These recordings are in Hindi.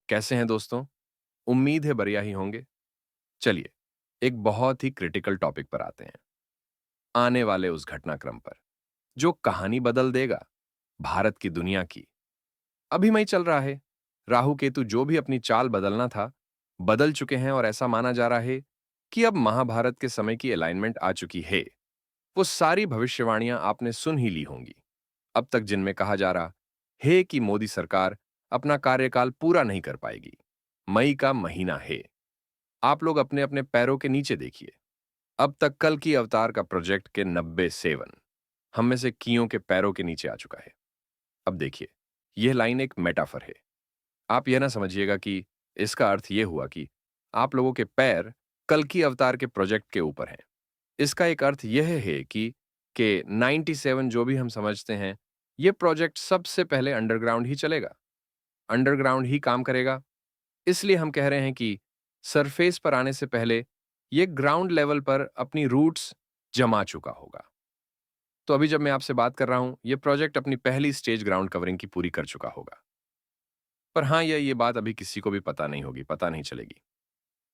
कैसे हैं दोस्तों? उम्मीद है बढ़िया ही होंगे। चलिए, एक बहुत ही क्रिटिकल टॉपिक पर आते हैं। आने वाले उस घटनाक्रम पर, जो कहानी बदल देगा भारत की दुनिया की। अभी मई चल रहा है। राहु केतु जो भी अपनी चाल बदलना था, बदल चुके हैं और ऐसा माना जा रहा है कि अब महाभारत के समय की अलाइनमेंट आ चुकी है। वो सारी भविष्यवाणियां आपने सुन ही ली होंगी। अब तक जिनमें कहा जा रहा है कि मोदी सरकार अपना कार्यकाल पूरा नहीं कर पाएगी। मई का महीना है। आप लोग अपने अपने पैरों के नीचे देखिए। अब तक कल की अवतार का प्रोजेक्ट के 90 सेवन हम में से कियों के पैरों के नीचे आ चुका है। अब देखिए, यह लाइन एक मेटाफर है। आप यह ना समझिएगा कि इसका अर्थ यह हुआ कि आप लोगों के पैर कल की अवतार के प्रोजेक्ट के ऊपर हैं। इसका एक अर्थ यह है कि 97 जो भी हम समझते हैं, यह प्रोजेक्ट सबसे पहले अंडरग्राउंड ही चलेगा, अंडरग्राउंड ही काम करेगा। इसलिए हम कह रहे हैं कि सरफेस पर आने से पहले ये ग्राउंड लेवल पर अपनी रूट्स जमा चुका होगा। तो अभी जब मैं आपसे बात कर रहा हूं, ये प्रोजेक्ट अपनी पहली स्टेज ग्राउंड कवरिंग की पूरी कर चुका होगा। पर हाँ, ये बात अभी किसी को भी पता नहीं होगी, पता नहीं चलेगी।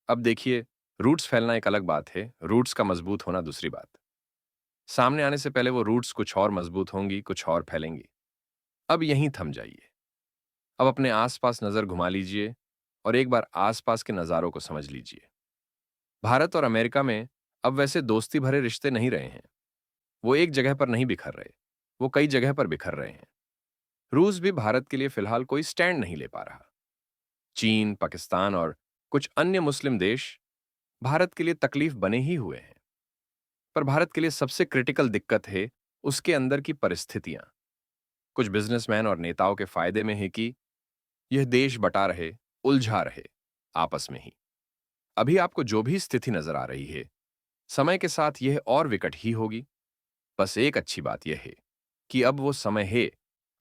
अब देखिए, रूट्स फैलना एक अलग बात है, रूट्स का मजबूत होना दूसरी बात। सामने आने से पहले वो रूट्स कुछ और मजबूत होंगी, कुछ और फैलेंगी। अब यहीं थम जाइए। अब अपने आसपास नजर घुमा लीजिए और एक बार आसपास के नजारों को समझ लीजिए। भारत और अमेरिका में अब वैसे दोस्ती भरे रिश्ते नहीं रहे हैं। वो एक जगह पर नहीं बिखर रहे, वो कई जगह पर बिखर रहे हैं। रूस भी भारत के लिए फिलहाल कोई स्टैंड नहीं ले पा रहा। चीन, पाकिस्तान और कुछ अन्य मुस्लिम देश भारत के लिए तकलीफ बने ही हुए हैं। पर भारत के लिए सबसे क्रिटिकल दिक्कत है उसके अंदर की परिस्थितियां। कुछ बिजनेसमैन और नेताओं के फायदे में है कि यह देश बटा रहे, उलझा रहे आपस में ही। अभी आपको जो भी स्थिति नजर आ रही है, समय के साथ यह और विकट ही होगी। बस एक अच्छी बात यह है कि अब वो समय है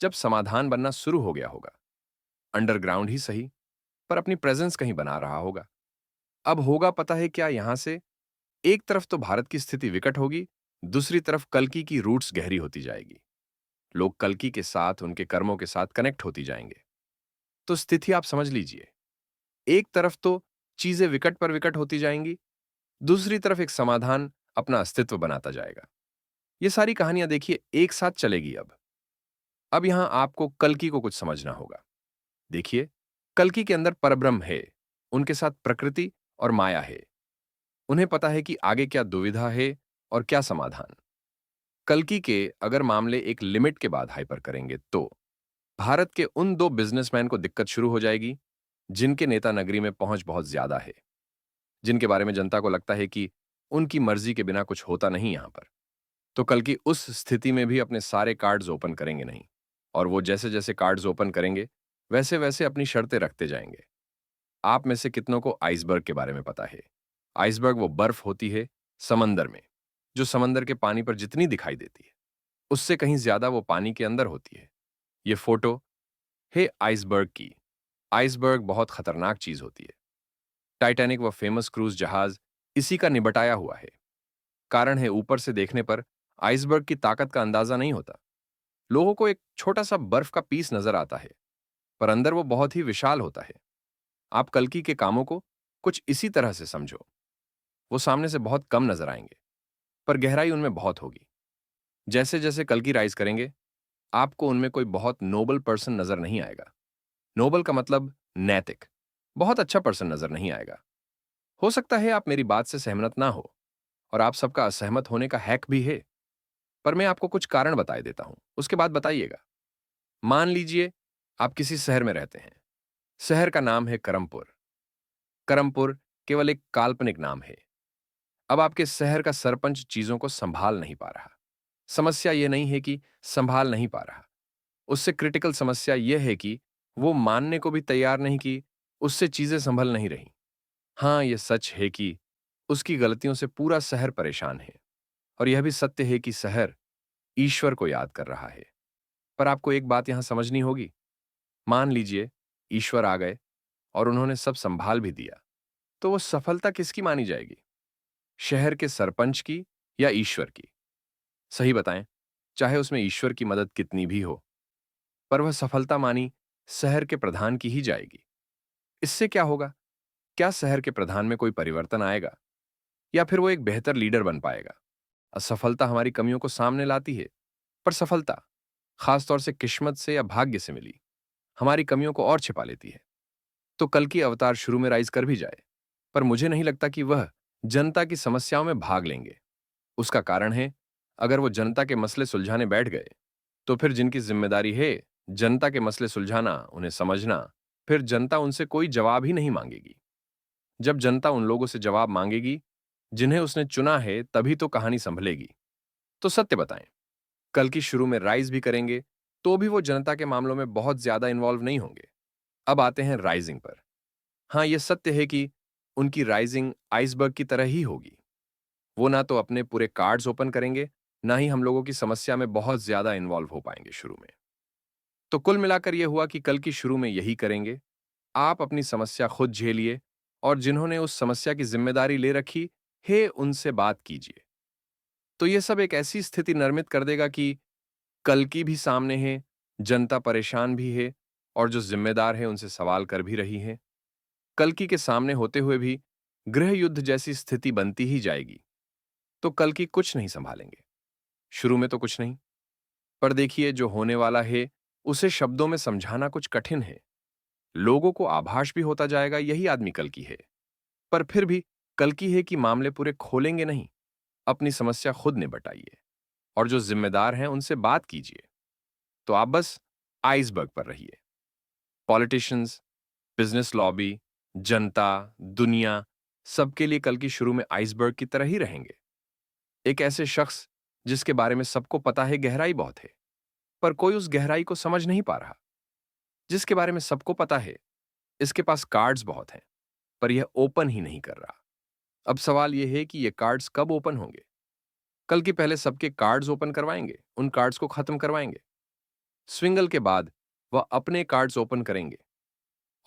जब समाधान बनना शुरू हो गया होगा। अंडरग्राउंड ही सही, पर अपनी प्रेजेंस कहीं बना रहा होगा। अब होगा पता है क्या यहां से? एक तरफ तो भारत की स्थिति विकट होगी, दूसरी तरफ कल्कि की रूट्स गहरी होती जाएगी। लोग कल्कि के साथ, उनके कर्मों के साथ कनेक्ट होती जाएंगे। तो स्थिति आप समझ लीजिए। एक तरफ तो चीजें विकट पर विकट होती जाएंगी, दूसरी तरफ एक समाधान अपना अस्तित्व बनाता जाएगा। ये सारी कहानियां देखिए एक साथ चलेगी अब यहां आपको कल्कि को कुछ समझना होगा। देखिए, कल्कि के अंदर परब्रह्म है, उनके साथ प्रकृति और माया है। उन्हें पता है कि आगे क्या दुविधा है और क्या समाधान। कल्कि के अगर मामले एक लिमिट के बाद हाइपर करेंगे तो भारत के उन दो बिजनेसमैन को दिक्कत शुरू हो जाएगी जिनके नेता नगरी में पहुंच बहुत ज्यादा है, जिनके बारे में जनता को लगता है कि उनकी मर्जी के बिना कुछ होता नहीं यहां पर। तो कल की उस स्थिति में भी अपने सारे कार्ड्स ओपन करेंगे नहीं, और वो जैसे जैसे कार्ड्स ओपन करेंगे वैसे वैसे अपनी शर्तें रखते जाएंगे। आप में से कितनों को आइसबर्ग के बारे में पता है? आइसबर्ग वो बर्फ होती है समंदर में, जो समंदर के पानी पर जितनी दिखाई देती है, उससे कहीं ज्यादा वो पानी के अंदर होती है। ये फोटो है आइसबर्ग की। आइसबर्ग बहुत खतरनाक चीज होती है। टाइटैनिक व फेमस क्रूज जहाज इसी का निबटाया हुआ है। कारण है, ऊपर से देखने पर आइसबर्ग की ताकत का अंदाजा नहीं होता। लोगों को एक छोटा सा बर्फ का पीस नजर आता है, पर अंदर वो बहुत ही विशाल होता है। आप कल्कि के कामों को कुछ इसी तरह से समझो। वो सामने से बहुत कम नजर आएंगे, पर गहराई उनमें बहुत होगी। जैसे जैसे कल्कि राइज करेंगे, आपको उनमें कोई बहुत नोबल पर्सन नजर नहीं आएगा। नोबल का मतलब नैतिक, बहुत अच्छा पर्सन नजर नहीं आएगा। हो सकता है आप मेरी बात से सहमत ना हो, और आप सबका असहमत होने का हैक भी है। पर मैं आपको कुछ कारण बताए देता हूं, उसके बाद बताइएगा। मान लीजिए आप किसी शहर में रहते हैं। शहर का नाम है करमपुर। करमपुर केवल एक काल्पनिक नाम है। अब आपके शहर का सरपंच चीजों को संभाल नहीं पा रहा। समस्या यह नहीं है कि संभाल नहीं पा रहा, उससे क्रिटिकल समस्या यह है कि वो मानने को भी तैयार नहीं कि उससे चीजें संभल नहीं रही। हाँ, यह सच है कि उसकी गलतियों से पूरा शहर परेशान है, और यह भी सत्य है कि शहर ईश्वर को याद कर रहा है। पर आपको एक बात यहां समझनी होगी। मान लीजिए ईश्वर आ गए और उन्होंने सब संभाल भी दिया, तो वो सफलता किसकी मानी जाएगी? शहर के सरपंच की या ईश्वर की? सही बताएं, चाहे उसमें ईश्वर की मदद कितनी भी हो, पर वह सफलता मानी शहर के प्रधान की ही जाएगी। इससे क्या होगा? क्या शहर के प्रधान में कोई परिवर्तन आएगा या फिर वो एक बेहतर लीडर बन पाएगा? असफलता हमारी कमियों को सामने लाती है, पर सफलता, खासतौर से किस्मत से या भाग्य से मिली, हमारी कमियों को और छिपा लेती है। तो कल की अवतार शुरू में राइज कर भी जाए, पर मुझे नहीं लगता कि वह जनता की समस्याओं में भाग लेंगे। उसका कारण है, अगर वो जनता के मसले सुलझाने बैठ गए, तो फिर जिनकी जिम्मेदारी है जनता के मसले सुलझाना, उन्हें समझना, फिर जनता उनसे कोई जवाब ही नहीं मांगेगी। जब जनता उन लोगों से जवाब मांगेगी जिन्हें उसने चुना है, तभी तो कहानी संभलेगी। तो सत्य बताएं, कल की शुरू में राइज भी करेंगे, तो भी वो जनता के मामलों में बहुत ज्यादा इन्वॉल्व नहीं होंगे। अब आते हैं राइजिंग पर। हाँ, यह सत्य है कि उनकी राइजिंग आइसबर्ग की तरह ही होगी। वो ना तो अपने पूरे कार्ड्स ओपन करेंगे, ना ही हम लोगों की समस्या में बहुत ज्यादा इन्वॉल्व हो पाएंगे शुरू में। तो कुल मिलाकर यह हुआ कि कल की शुरू में यही करेंगे। आप अपनी समस्या खुद झेलिए और जिन्होंने उस समस्या की जिम्मेदारी ले रखी है, उनसे बात कीजिए। तो यह सब एक ऐसी स्थिति निर्मित कर देगा कि कल की भी सामने है, जनता परेशान भी है और जो जिम्मेदार है उनसे सवाल कर भी रही है। कल्कि के सामने होते हुए भी गृह युद्ध जैसी स्थिति बनती ही जाएगी। तो कल्कि कुछ नहीं संभालेंगे, शुरू में तो कुछ नहीं। पर देखिए, जो होने वाला है उसे शब्दों में समझाना कुछ कठिन है। लोगों को आभास भी होता जाएगा यही आदमी कल्कि है। पर फिर भी कल्कि है कि मामले पूरे खोलेंगे नहीं, अपनी समस्या खुद निपटाइए और जो जिम्मेदार हैं उनसे बात कीजिए। तो आप बस आइसबर्ग पर रहिए। पॉलिटिशियंस, बिजनेस लॉबी, जनता, दुनिया, सबके लिए कल की शुरू में आइसबर्ग की तरह ही रहेंगे। एक ऐसे शख्स जिसके बारे में सबको पता है गहराई बहुत है, पर कोई उस गहराई को समझ नहीं पा रहा। जिसके बारे में सबको पता है इसके पास कार्ड्स बहुत हैं, पर यह ओपन ही नहीं कर रहा। अब सवाल यह है कि ये कार्ड्स कब ओपन होंगे? कल की पहले सबके कार्ड्स ओपन करवाएंगे, उन कार्ड्स को खत्म करवाएंगे। स्विंगल के बाद वह अपने कार्ड्स ओपन करेंगे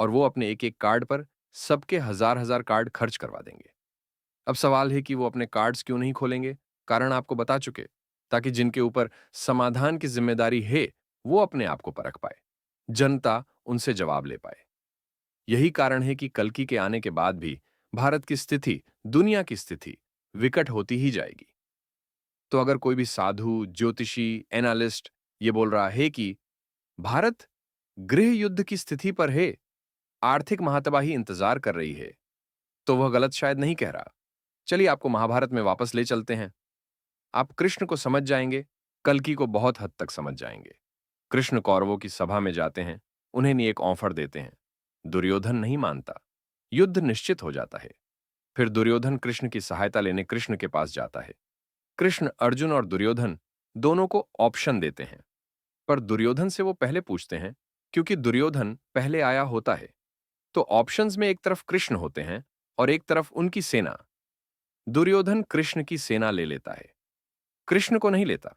और वो अपने एक एक कार्ड पर सबके हजार हजार कार्ड खर्च करवा देंगे। अब सवाल है कि वो अपने कार्ड्स क्यों नहीं खोलेंगे? कारण आपको बता चुके, ताकि जिनके ऊपर समाधान की जिम्मेदारी है वो अपने आप को परख पाए, जनता उनसे जवाब ले पाए। यही कारण है कि कल्कि के आने के बाद भी भारत की स्थिति, दुनिया की स्थिति विकट होती ही जाएगी। तो अगर कोई भी साधु, ज्योतिषी, एनालिस्ट ये बोल रहा है कि भारत गृह युद्ध की स्थिति पर है, आर्थिक महातबाही इंतजार कर रही है, तो वह गलत शायद नहीं कह रहा। चलिए आपको महाभारत में वापस ले चलते हैं। आप कृष्ण को समझ जाएंगे, कल्कि को बहुत हद तक समझ जाएंगे। कृष्ण कौरवों की सभा में जाते हैं, उन्हें एक ऑफर देते हैं। दुर्योधन नहीं मानता, युद्ध निश्चित हो जाता है। फिर दुर्योधन कृष्ण की सहायता लेने कृष्ण के पास जाता है। कृष्ण अर्जुन और दुर्योधन दोनों को ऑप्शन देते हैं, पर दुर्योधन से वो पहले पूछते हैं, क्योंकि दुर्योधन पहले आया होता है। तो ऑप्शंस में एक तरफ कृष्ण होते हैं और एक तरफ उनकी सेना। दुर्योधन कृष्ण की सेना ले लेता है, कृष्ण को नहीं लेता।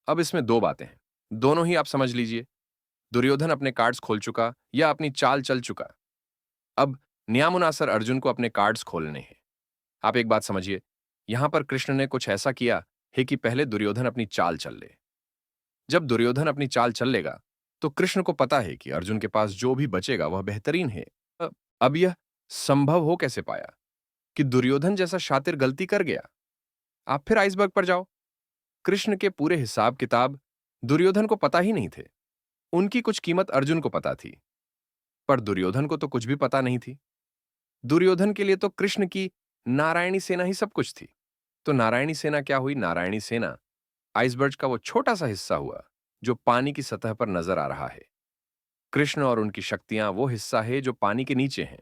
अब इसमें दो बातें हैं, दोनों ही आप समझ लीजिए। दुर्योधन अपने कार्ड्स खोल चुका या अपनी चाल चल चुका। अब न्यामुनासर अर्जुन को अपने कार्ड्स खोलने हैं। आप एक बात समझिए, यहां पर कृष्ण ने कुछ ऐसा किया है कि पहले दुर्योधन अपनी चाल चल ले। जब दुर्योधन अपनी चाल चल लेगा, तो कृष्ण को पता है कि अर्जुन के पास जो भी बचेगा वह बेहतरीन है। अब यह संभव हो कैसे पाया कि दुर्योधन जैसा शातिर गलती कर गया? आप फिर आइसबर्ग पर जाओ। कृष्ण के पूरे हिसाब किताब दुर्योधन को पता ही नहीं थे। उनकी कुछ कीमत अर्जुन को पता थी, पर दुर्योधन को तो कुछ भी पता नहीं थी। दुर्योधन के लिए तो कृष्ण की नारायणी सेना ही सब कुछ थी। तो नारायणी सेना क्या हुई? नारायणी सेना आइसबर्ग का वो छोटा सा हिस्सा हुआ जो पानी की सतह पर नजर आ रहा है। कृष्ण और उनकी शक्तियां वो हिस्सा है जो पानी के नीचे हैं।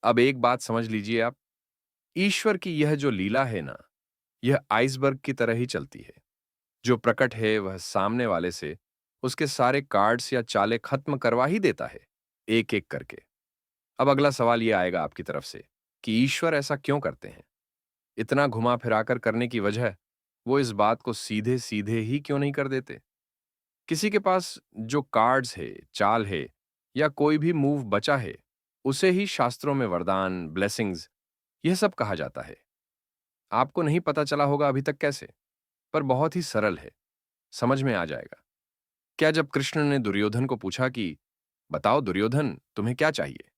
अब एक बात समझ लीजिए आप, ईश्वर की यह जो लीला है ना, यह आइसबर्ग की तरह ही चलती है। जो प्रकट है वह सामने वाले से उसके सारे कार्ड्स या चालें खत्म करवा ही देता है, एक एक करके। अब अगला सवाल यह आएगा आपकी तरफ से कि ईश्वर ऐसा क्यों करते हैं? इतना घुमा फिराकर करने की वजह वो इस बात को सीधे सीधे ही क्यों नहीं कर देते? किसी के पास जो कार्ड्स है, चाल है या कोई भी मूव बचा है, उसे ही शास्त्रों में वरदान, ब्लेसिंग्स यह सब कहा जाता है। आपको नहीं पता चला होगा अभी तक कैसे, पर बहुत ही सरल है, समझ में आ जाएगा। क्या जब कृष्ण ने दुर्योधन को पूछा कि बताओ दुर्योधन तुम्हें क्या चाहिए,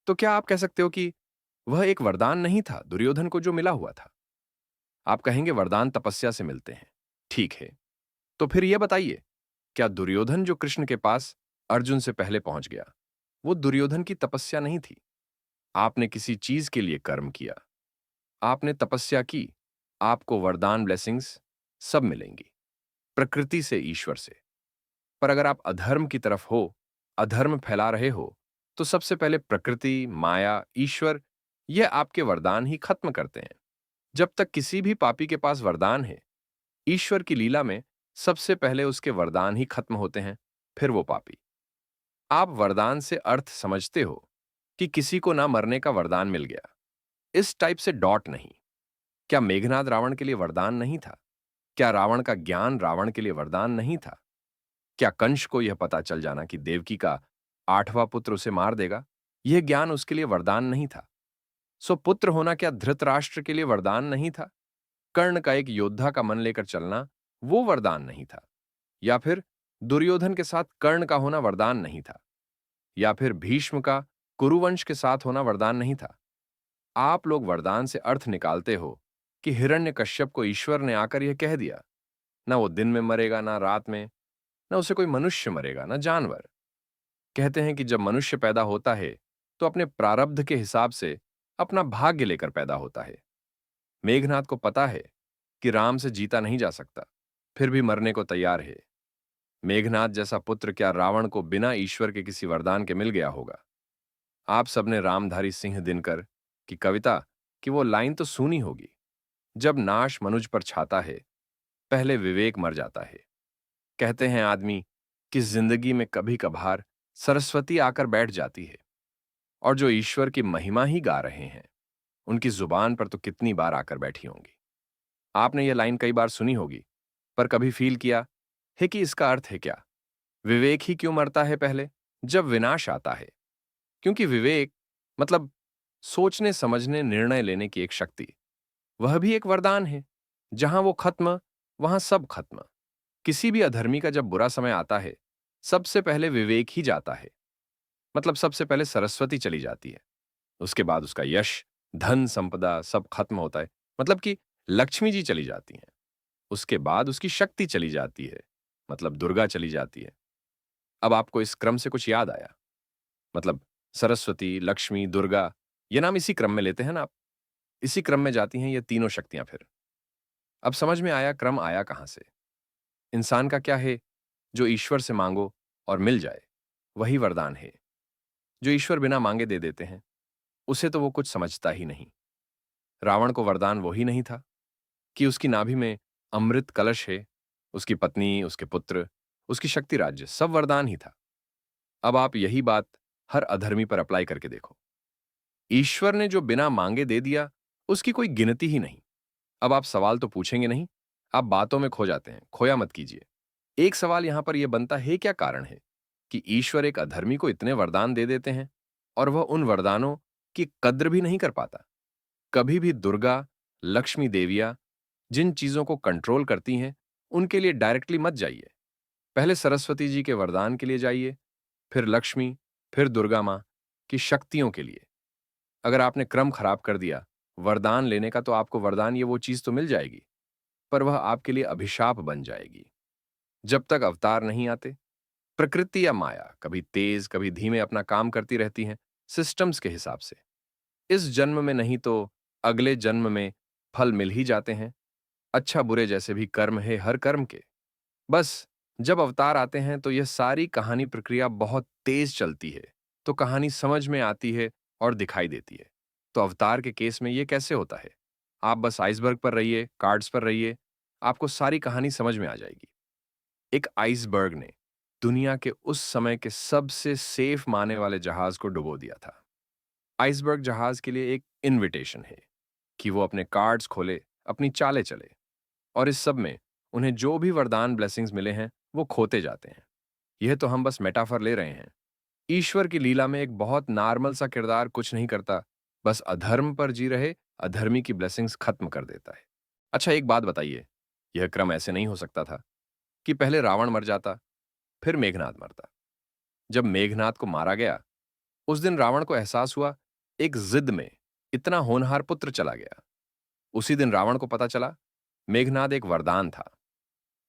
तो क्या आप कह सकते हो कि वह एक वरदान नहीं था दुर्योधन को जो मिला हुआ था? आप कहेंगे वरदान तपस्या से मिलते हैं। ठीक है, तो फिर यह बताइए, क्या दुर्योधन जो कृष्ण के पास अर्जुन से पहले पहुंच गया, वो दुर्योधन की तपस्या नहीं थी? आपने किसी चीज के लिए कर्म किया, आपने तपस्या की, आपको वरदान ब्लेसिंग्स सब मिलेंगी, प्रकृति से, ईश्वर से। पर अगर आप अधर्म की तरफ हो, अधर्म फैला रहे हो, तो सबसे पहले प्रकृति, माया, ईश्वर ये आपके वरदान ही खत्म करते हैं। जब तक किसी भी पापी के पास वरदान है, ईश्वर की लीला में सबसे पहले उसके वरदान ही खत्म होते हैं, फिर वो पापी। आप वरदान से अर्थ समझते हो कि किसी को ना मरने का वरदान मिल गया, इस टाइप से डॉट नहीं। क्या मेघनाद रावण के लिए वरदान नहीं था? क्या रावण का ज्ञान रावण के लिए वरदान नहीं था? क्या कंस को यह पता चल जाना कि देवकी का 8वां पुत्र उसे मार देगा, यह ज्ञान उसके लिए वरदान नहीं था? सो पुत्र होना क्या धृतराष्ट्र के लिए वरदान नहीं था? कर्ण का एक योद्धा का मन लेकर चलना वो वरदान नहीं था? या फिर दुर्योधन के साथ कर्ण का होना वरदान नहीं था? या फिर भीष्म का कुरुवंश के साथ होना वरदान नहीं था? आप लोग वरदान से अर्थ निकालते हो कि हिरण्यकश्यप को ईश्वर ने आकर यह कह दिया, ना वो दिन में मरेगा ना रात में, ना उसे कोई मनुष्य मरेगा ना जानवर। कहते हैं कि जब मनुष्य पैदा होता है तो अपने प्रारब्ध के हिसाब से अपना भाग्य लेकर पैदा होता है। मेघनाथ को पता है कि राम से जीता नहीं जा सकता, फिर भी मरने को तैयार है। मेघनाथ जैसा पुत्र क्या रावण को बिना ईश्वर के किसी वरदान के मिल गया होगा? आप सबने रामधारी सिंह दिनकर की कविता की वो लाइन तो सुनी होगी, जब नाश मनुज पर छाता है, पहले विवेक मर जाता है। कहते हैं आदमी कि जिंदगी में कभी कभार सरस्वती आकर बैठ जाती है, और जो ईश्वर की महिमा ही गा रहे हैं, उनकी जुबान पर तो कितनी बार आकर बैठी होंगी। आपने यह लाइन कई बार सुनी होगी, पर कभी फील किया है कि इसका अर्थ है क्या? विवेक ही क्यों मरता है पहले, जब विनाश आता है? क्योंकि विवेक मतलब सोचने समझने निर्णय लेने की एक शक्ति, वह भी एक वरदान है। जहां वो खत्म, वहां सब खत्म। किसी भी अधर्मी का जब बुरा समय आता है, सबसे पहले विवेक ही जाता है। मतलब सबसे पहले सरस्वती चली जाती है, उसके बाद उसका यश, धन, संपदा सब खत्म होता है। मतलब कि लक्ष्मी जी चली जाती हैं, उसके बाद उसकी शक्ति चली जाती है, मतलब दुर्गा चली जाती है। अब आपको इस क्रम से कुछ याद आया? मतलब सरस्वती, लक्ष्मी, दुर्गा, ये नाम इसी क्रम में लेते हैं ना आप? इसी क्रम में जाती हैं ये तीनों शक्तियां फिर। अब समझ में आया क्रम आया कहां से। इंसान का क्या है, जो ईश्वर से मांगो और मिल जाए, वही वरदान है। जो ईश्वर बिना मांगे दे देते हैं, उसे तो वो कुछ समझता ही नहीं। रावण को वरदान वही नहीं था कि उसकी नाभि में अमृत कलश है, उसकी पत्नी, उसके पुत्र, उसकी शक्ति, राज्य सब वरदान ही था। अब आप यही बात हर अधर्मी पर अप्लाई करके देखो। ईश्वर ने जो बिना मांगे दे दिया, उसकी कोई गिनती ही नहीं। अब आप सवाल तो पूछेंगे नहीं, आप बातों में खो जाते हैं, खोया मत कीजिए। एक सवाल यहां पर यह बनता है, क्या कारण है कि ईश्वर एक अधर्मी को इतने वरदान दे देते हैं और वह उन वरदानों की कद्र भी नहीं कर पाता? कभी भी दुर्गा, लक्ष्मी देवियां जिन चीजों को कंट्रोल करती हैं, उनके लिए डायरेक्टली मत जाइए। पहले सरस्वती जी के वरदान के लिए जाइए, फिर लक्ष्मी, फिर दुर्गा मां की शक्तियों के लिए। अगर आपने क्रम खराब कर दिया वरदान लेने का, तो आपको वरदान ये वो चीज तो मिल जाएगी, पर वह आपके लिए अभिशाप बन जाएगी। जब तक अवतार नहीं आते, प्रकृति या माया कभी तेज कभी धीमे अपना काम करती रहती हैं, सिस्टम्स के हिसाब से। इस जन्म में नहीं तो अगले जन्म में फल मिल ही जाते हैं। अच्छा बुरे जैसे भी कर्म है हर कर्म के। बस जब अवतार आते हैं तो यह सारी कहानी प्रक्रिया बहुत तेज चलती है, तो कहानी समझ में आती है और दिखाई देती है। तो अवतार के केस में यह कैसे होता है? आप बस आइसबर्ग पर रहिए, कार्ड्स पर रहिए, आपको सारी कहानी समझ में आ जाएगी। एक आइसबर्ग ने दुनिया के उस समय के सबसे सेफ माने वाले जहाज को डुबो दिया था। आइसबर्ग जहाज के लिए एक इनविटेशन है कि वो अपने कार्ड्स खोले, अपनी चालें चले, और इस सब में उन्हें जो भी वरदान ब्लेसिंग्स मिले हैं, वो खोते जाते हैं। यह तो हम बस मेटाफर ले रहे हैं। ईश्वर की लीला में एक बहुत नॉर्मल सा किरदार कुछ नहीं करता, बस अधर्म पर जी रहे अधर्मी की ब्लेसिंग्स खत्म कर देता है। अच्छा एक बात बताइए, यह क्रम ऐसे नहीं हो सकता था कि पहले रावण मर जाता, फिर मेघनाद मरता। जब मेघनाद को मारा गया, उस दिन रावण को एहसास हुआ, एक जिद में इतना होनहार पुत्र चला गया। उसी दिन रावण को पता चला, मेघनाद एक वरदान था।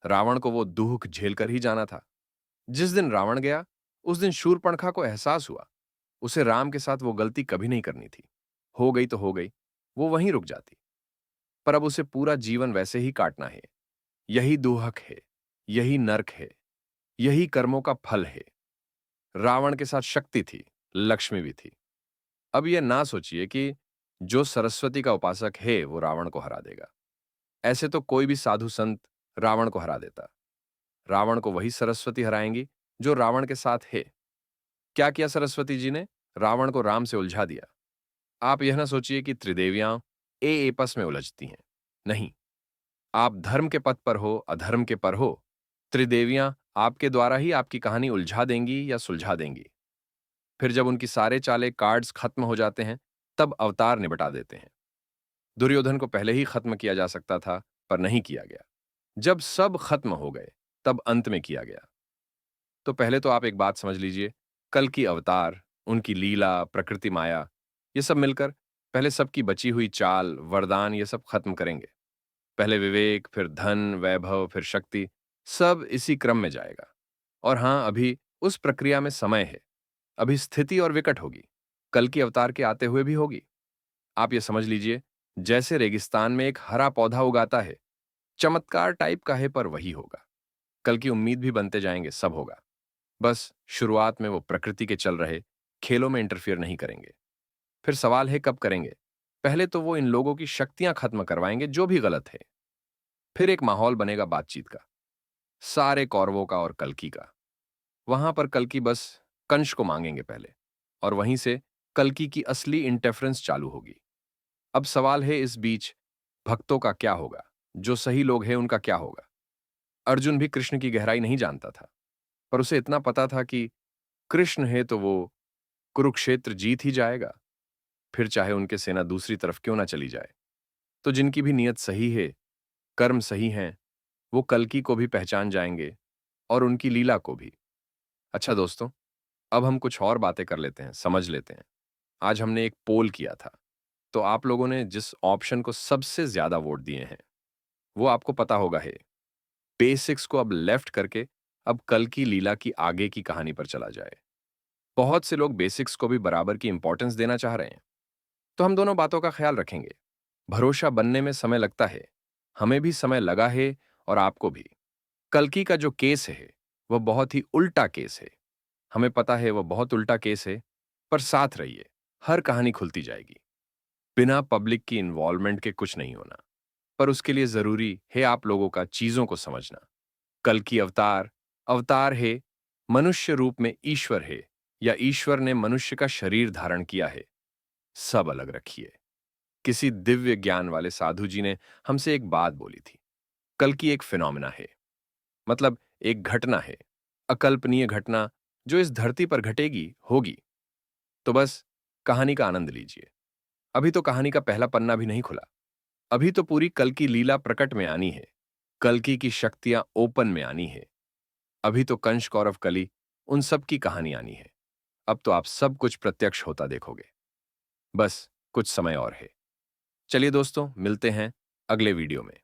रावण को वो दुख झेलकर ही जाना था। जिस दिन रावण गया, उस दिन शूर्पणखा को एहसास हुआ, उसे राम के साथ वो गलती कभी नहीं करनी थी। हो गई तो हो गई, वो वहीं रुक जाती। पर अब उसे पूरा जीवन वैसे ही काटना है। यही दुहक है, यही नरक है, यही कर्मों का फल है। रावण के साथ शक्ति थी, लक्ष्मी भी थी। अब यह ना सोचिए कि जो सरस्वती का उपासक है वो रावण को हरा देगा। ऐसे तो कोई भी साधु संत रावण को हरा देता। रावण को वही सरस्वती हराएंगी जो रावण के साथ है। क्या किया सरस्वती जी ने? रावण को राम से उलझा दिया। आप यह ना सोचिए कि त्रिदेवियां एपस में उलझती हैं। नहीं, आप धर्म के पथ पर हो, अधर्म के पर हो, त्रिदेवियां आपके द्वारा ही आपकी कहानी उलझा देंगी या सुलझा देंगी। फिर जब उनकी सारे चाले कार्ड्स खत्म हो जाते हैं, तब अवतार निबटा देते हैं। दुर्योधन को पहले ही खत्म किया जा सकता था, पर नहीं किया गया। जब सब खत्म हो गए, तब अंत में किया गया। तो पहले तो आप एक बात समझ लीजिए, कल की अवतार, उनकी लीला, प्रकृति माया, ये सब मिलकर पहले सबकी बची हुई चाल, वरदान, ये सब खत्म करेंगे। पहले विवेक, फिर धन, वैभव, फिर शक्ति, सब इसी क्रम में जाएगा। और हां, अभी उस प्रक्रिया में समय है। अभी स्थिति और विकट होगी, कल की अवतार के आते हुए भी होगी। आप ये समझ लीजिए, जैसे रेगिस्तान में एक हरा पौधा उगाता है, चमत्कार टाइप का है पर वही होगा। कल की उम्मीद भी बनते जाएंगे, सब होगा। बस शुरुआत में वो प्रकृति के चल रहे खेलों में इंटरफियर नहीं करेंगे। फिर सवाल है कब करेंगे? पहले तो वो इन लोगों की शक्तियां खत्म करवाएंगे जो भी गलत है। फिर एक माहौल बनेगा बातचीत का, सारे कौरवों का और कल्कि का। वहां पर कल्कि बस कंस को मांगेंगे पहले, और वहीं से कल्कि की असली इंटरफेरेंस चालू होगी। अब सवाल है इस बीच भक्तों का क्या होगा? जो सही लोग हैं उनका क्या होगा? अर्जुन भी कृष्ण की गहराई नहीं जानता था, पर उसे इतना पता था कि कृष्ण है तो वो कुरुक्षेत्र जीत ही जाएगा, फिर चाहे उनके सेना दूसरी तरफ क्यों ना चली जाए। तो जिनकी भी नीयत सही है, कर्म सही हैं, वो कल्कि को भी पहचान जाएंगे और उनकी लीला को भी। अच्छा दोस्तों, अब हम कुछ और बातें कर लेते हैं, समझ लेते हैं। आज हमने एक पोल किया था, तो आप लोगों ने जिस ऑप्शन को सबसे ज्यादा वोट दिए हैं, वो आपको पता होगा है। बेसिक्स को अब लेफ्ट करके अब कल की लीला की आगे की कहानी पर चला जाए। बहुत से लोग बेसिक्स को भी बराबर की इंपॉर्टेंस देना चाह रहे हैं, तो हम दोनों बातों का ख्याल रखेंगे। भरोसा बनने में समय लगता है, हमें भी समय लगा है और आपको भी। कल्कि का जो केस है वह बहुत ही उल्टा केस है। हमें पता है वह बहुत उल्टा केस है, पर साथ रहिए, हर कहानी खुलती जाएगी। बिना पब्लिक की इन्वॉल्वमेंट के कुछ नहीं होना, पर उसके लिए जरूरी है आप लोगों का चीजों को समझना। कल की अवतार अवतार है, मनुष्य रूप में ईश्वर है, या ईश्वर ने मनुष्य का शरीर धारण किया है, सब अलग रखिए। किसी दिव्य ज्ञान वाले साधु जी ने हमसे एक बात बोली थी, कल की एक फिनोमिना है, मतलब एक घटना है, अकल्पनीय घटना जो इस धरती पर घटेगी, होगी। तो बस कहानी का आनंद लीजिए। अभी तो कहानी का पहला पन्ना भी नहीं खुला, अभी तो पूरी कल की लीला प्रकट में आनी है, कल्कि की शक्तियां ओपन में आनी है। अभी तो कंस कौरव कली, उन सब की कहानी आनी है। अब तो आप सब कुछ प्रत्यक्ष होता देखोगे। बस कुछ समय और है। चलिए दोस्तों, मिलते हैं अगले वीडियो में।